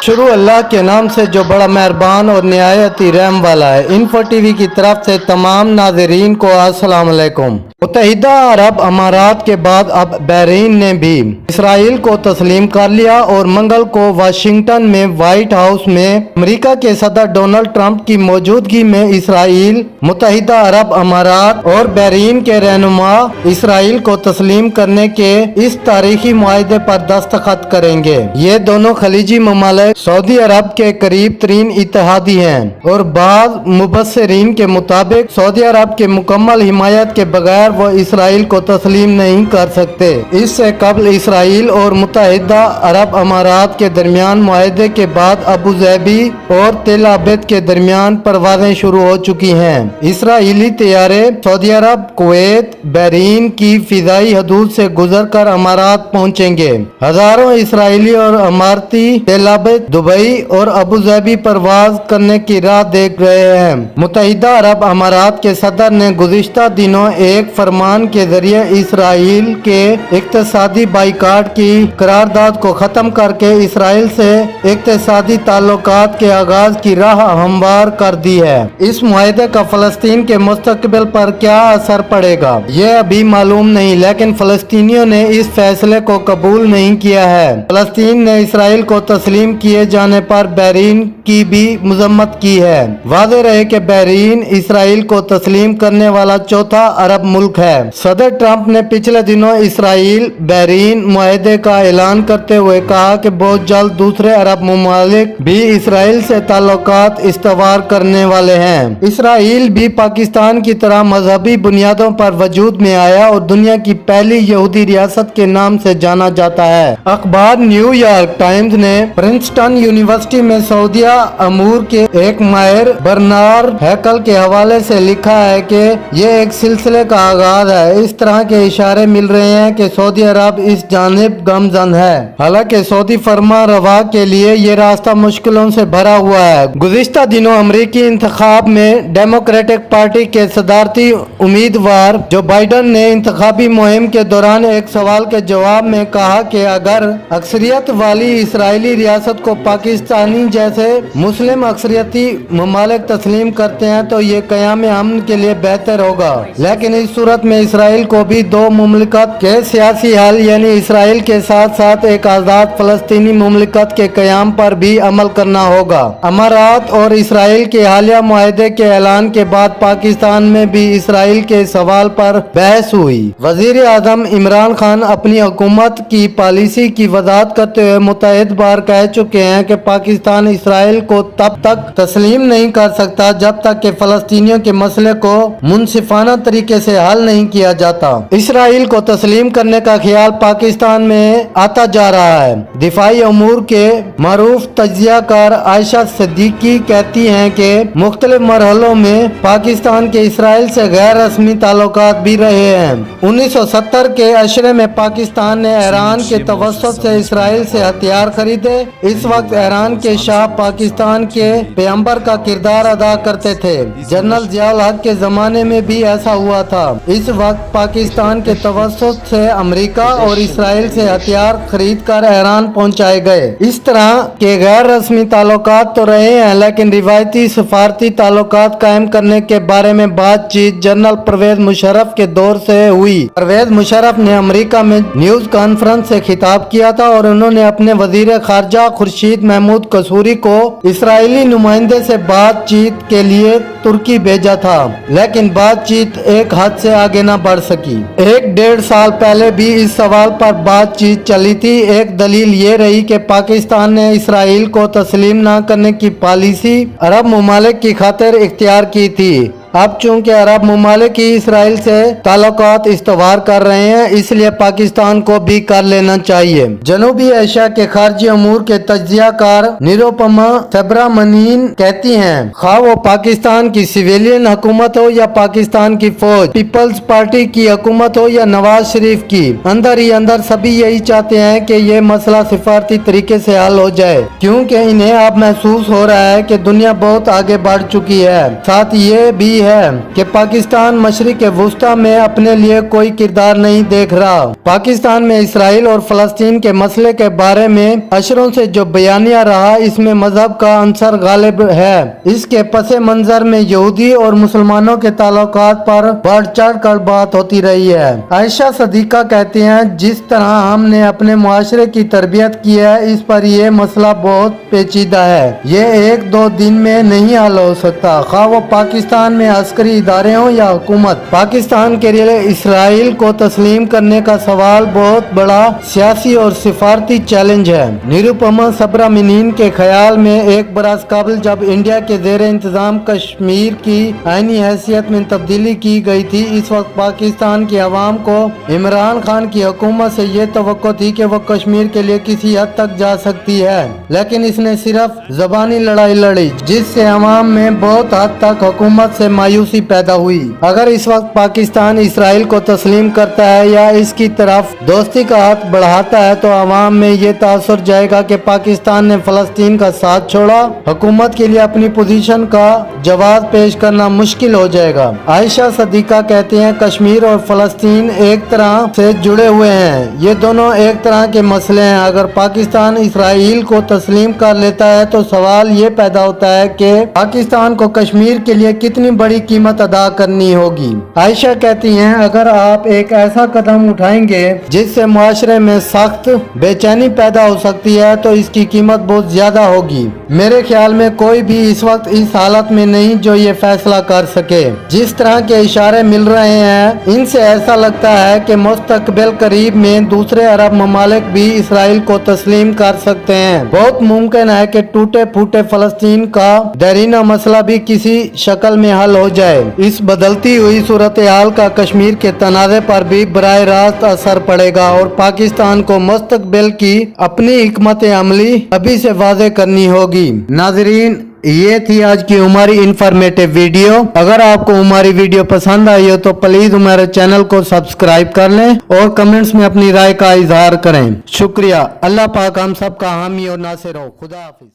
शुरू अल्लाह के नाम से जो बड़ा मेहरबान और निहायत ही रहम वाला है। इन्फो टीवी की तरफ से तमाम नाज़रीन को अस्सलाम वालेकुम। मुत्तहिदा अरब अमारात के बाद अब बहरीन ने भी इसराइल को तस्लीम कर लिया और मंगल को वाशिंगटन में व्हाइट हाउस में अमेरिका के सदर डोनाल्ड ट्रंप की मौजूदगी में इसराइल, मुत्तहिदा अरब अमारात और बहरीन के रहनुमा इसराइल को तस्लीम करने के इस तारीखी मुआहदे पर दस्तखत करेंगे। ये दोनों खलीजी ममालिक सऊदी अरब के करीब तरीन इत्तेहादी हैं और बाद मुबस्सिरीन के मुताबिक सऊदी अरब के मुकम्मल हिमायत के बगैर वो इसराइल को तस्लीम नहीं कर सकते। इससे कबल इसराइल और मुत्तहिदा अरब अमारात के दरमियान मुआहदे के बाद अबू धाबी और तेल अबीद के दरमियान परवाजें शुरू हो चुकी हैं। इसराइली तैयारे सऊदी अरब, कुवैत, बहरीन की फिजाई हदूद से गुजर कर अमारात पहुँचेंगे। हजारों इसराइली और अमारती तेल अबीद, दुबई और अबू धाबी परवाज करने की राह देख रहे हैं। मुत्तहिदा अरब अमारात के सदर ने गुज़िश्ता दिनों एक फरमान के जरिए इसराइल के इक्तिसादी बाइकाट की करारदाद को खत्म करके इसराइल से इक्तिसादी ताल्लुकात के आगाज की राह हमवार कर दी है। इस मुआहदे का फलस्तीन के मुस्तकबिल पर क्या असर पड़ेगा ये अभी मालूम नहीं, लेकिन फलस्तीनियों ने इस फैसले को कबूल नहीं किया है। फलस्तीन ने इसराइल को तस्लीम किए जाने पर बहरीन की भी मजम्मत की है। वाज़ेह रहे कि बहरीन इसराइल को तस्लीम करने वाला चौथा अरब मुल्क है। सदर ट्रंप ने पिछले दिनों इसराइल बहरीन मुआहदे का ऐलान करते हुए कहा कि बहुत जल्द दूसरे अरब ममालिक भी इसराइल से ताल्लुकात इस्तवार करने वाले हैं। इसराइल भी पाकिस्तान की तरह मजहबी बुनियादों पर वजूद में आया और दुनिया की पहली यहूदी रियासत के नाम से जाना जाता है। अखबार न्यूयॉर्क टाइम्स ने प्रिंसटन यूनिवर्सिटी में सऊदिया अमूर के एक माहिर बर्नार्ड हैकल के हवाले से लिखा है कि ये एक सिलसिले का आगाज है। इस तरह के इशारे मिल रहे हैं कि सऊदी अरब इस जानिब गमजन है। हालांकि सऊदी फरमा रवा के लिए ये रास्ता मुश्किलों से भरा हुआ है। गुज़िश्ता दिनों अमरीकी इंतखाब में डेमोक्रेटिक पार्टी के सदारती उम्मीदवार जो बाइडन ने इंतखाबी मुहिम के दौरान एक सवाल के जवाब में कहा कि अगर अक्सरियत वाली इसराइली रियासत को पाकिस्तानी जैसे मुस्लिम अक्सरियती ममालिक तस्लीम करते हैं तो ये क़याम अमन के लिए बेहतर होगा, लेकिन इस सूरत में इसराइल को भी दो मुमलिकत के सियासी हल यानी इसराइल के साथ साथ एक आज़ाद फलस्तीनी मुमलिकत के क़याम पर भी अमल करना होगा। अमारात और इसराइल के हालिया मुआहदे के ऐलान के बाद पाकिस्तान में भी इसराइल के सवाल पर बहस हुई। वजीर आज़म इमरान खान अपनी हुकूमत की पॉलिसी की वजाहत करते हुए मुतअद्दिद बार कह चुके हैं कि पाकिस्तान इसराइल को तब तक तस्लीम नहीं कर सकता जब तक कि फलस्तीनियों के मसले को मुनसिफाना तरीके से हल नहीं किया जाता। इसराइल को तस्लीम करने का ख्याल पाकिस्तान में आता जा रहा है। दिफाई अमूर के मारूफ तज्जियाकार आयशा सिद्दीकी कहती हैं कि मुख्तलिफ मरहलों में पाकिस्तान के इसराइल से गैर रस्मी ताल्लुकात भी रहे हैं। 1970 के अशरे में पाकिस्तान ने ईरान के तवस्सुत से इसराइल से हथियार खरीदे। इस वक्त ईरान के शाह पाकिस्तान के पैगंबर का किरदार अदा करते थे। जनरल जियाउल हक के जमाने में भी ऐसा हुआ था। इस वक्त पाकिस्तान के तवस्सुत से अमेरिका और इसराइल से हथियार खरीद कर ईरान पहुंचाए गए। इस तरह के गैर रस्मी ताल्लुकात तो रहे हैं, लेकिन रिवायती सफारती ताल्लुकात कायम करने के बारे में बातचीत जनरल परवेज मुशर्रफ के दौर से हुई। परवेज मुशर्रफ ने अमेरिका में न्यूज कॉन्फ्रेंस से खिताब किया था और उन्होंने अपने वजीर खारजा खुर्शीद महमूद कसूरी को इसराइली नुमाइंदे से बातचीत के लिए तुर्की भेजा था, लेकिन बातचीत एक हद से आगे न बढ़ सकी। 1-1.5 साल पहले भी इस सवाल पर बातचीत चली थी। एक दलील ये रही कि पाकिस्तान ने इसराइल को तस्लीम न करने की पॉलिसी अरब ममालिक की खातिर इख्तियार की थी। अब चूंकि अरब ममालिक ही इसराइल से ताल्लुकात इस्तवार कर रहे हैं, इसलिए पाकिस्तान को भी कर लेना चाहिए। जनूबी एशिया के खारजी अमूर के तज्जियाकार निरुपमा सुब्रमणियन कहती हैं, खा वो पाकिस्तान की सिविलियन हुकूमत हो या पाकिस्तान की फौज, पीपल्स पार्टी की हुकूमत हो या नवाज शरीफ की, अंदर ही अंदर सभी यही चाहते हैं कि ये मसला सिफारती तरीके से हल हो जाए, क्योंकि इन्हें अब महसूस हो रहा है कि दुनिया बहुत आगे बढ़ चुकी है। साथ ये भी कहती है कि पाकिस्तान मशरिक वुस्ता में अपने लिए कोई किरदार नहीं देख रहा। पाकिस्तान में इसराइल और फलस्तीन के मसले के बारे में अशरों से जो बयानिया रहा, इसमें मजहब का अंसर गालिब है। इसके पसे मंजर में यहूदी और मुसलमानों के ताल्लुकात पर बढ़ चढ़ कर बात होती रही है। आयशा सदीका कहती हैं, जिस तरह हमने अपने मुआशरे की तरबियत की है, इस पर यह मसला बहुत पेचीदा है। ये एक दो दिन में नहीं हल हो सकता, खा वो पाकिस्तान में अस्करी इदारे हों या हुकूमत। पाकिस्तान के लिए इसराइल को तस्लीम करने का सवाल बहुत बड़ा सियासी और सिफारती चैलेंज है। निरुपमा सबरा मिनीन के ख्याल में एक बरस कबल जब इंडिया के जेर इंतजाम कश्मीर की आईनी हैसियत में तब्दीली की गई थी, इस वक्त पाकिस्तान की आवाम को इमरान खान की हुकूमत से ये तवक्को थी कि वो कश्मीर के लिए किसी हद तक जा सकती है, लेकिन इसने सिर्फ जबानी लड़ाई लड़ी, जिससे अवाम में बहुत हद तक हुकूमत से मायूसी पैदा हुई। अगर इस वक्त पाकिस्तान इसराइल को तस्लीम करता है या इसकी तरफ दोस्ती का हाथ बढ़ाता है, तो अवाम में ये तासुर जाएगा कि पाकिस्तान ने फलस्तीन का साथ छोड़ा। हुकूमत के लिए अपनी पोजीशन का जवाब पेश करना मुश्किल हो जाएगा। आयशा सदीका कहते हैं, कश्मीर और फलस्तीन एक तरह से जुड़े हुए हैं, ये दोनों एक तरह के मसले हैं। अगर पाकिस्तान इसराइल को तस्लीम कर लेता है तो सवाल ये पैदा होता है कि पाकिस्तान को कश्मीर के लिए कितनी बड़ी कीमत अदा करनी होगी। आयशा कहती हैं, अगर आप एक ऐसा कदम उठाएंगे जिससे मुआशरे में सख्त बेचैनी पैदा हो सकती है, तो इसकी कीमत बहुत ज्यादा होगी। मेरे ख्याल में कोई भी इस वक्त इस हालत में नहीं जो ये फैसला कर सके। जिस तरह के इशारे मिल रहे हैं, इनसे ऐसा लगता है कि मुस्तकबिल करीब में दूसरे अरब ममालिक भी इसराइल को तस्लीम कर सकते हैं। बहुत मुमकिन है कि टूटे फूटे फलस्तीन का देरीना मसला भी किसी शक्ल में हल हो जाए। इस बदलती हुई सूरत हाल का कश्मीर के तनाज़े पर भी बराह रास्त असर पड़ेगा और पाकिस्तान को मुस्तकबिल की अपनी हिकमत अमली अभी से वाज़े करनी होगी। नाज़रीन, ये थी आज की हमारी इंफॉर्मेटिव वीडियो। अगर आपको हमारी वीडियो पसंद आई हो तो प्लीज हमारे चैनल को सब्सक्राइब कर लें और कमेंट्स में अपनी राय का इजहार करें। शुक्रिया। अल्लाह पाक हम सब का हामी और नासिर हो। खुदा हाफिज।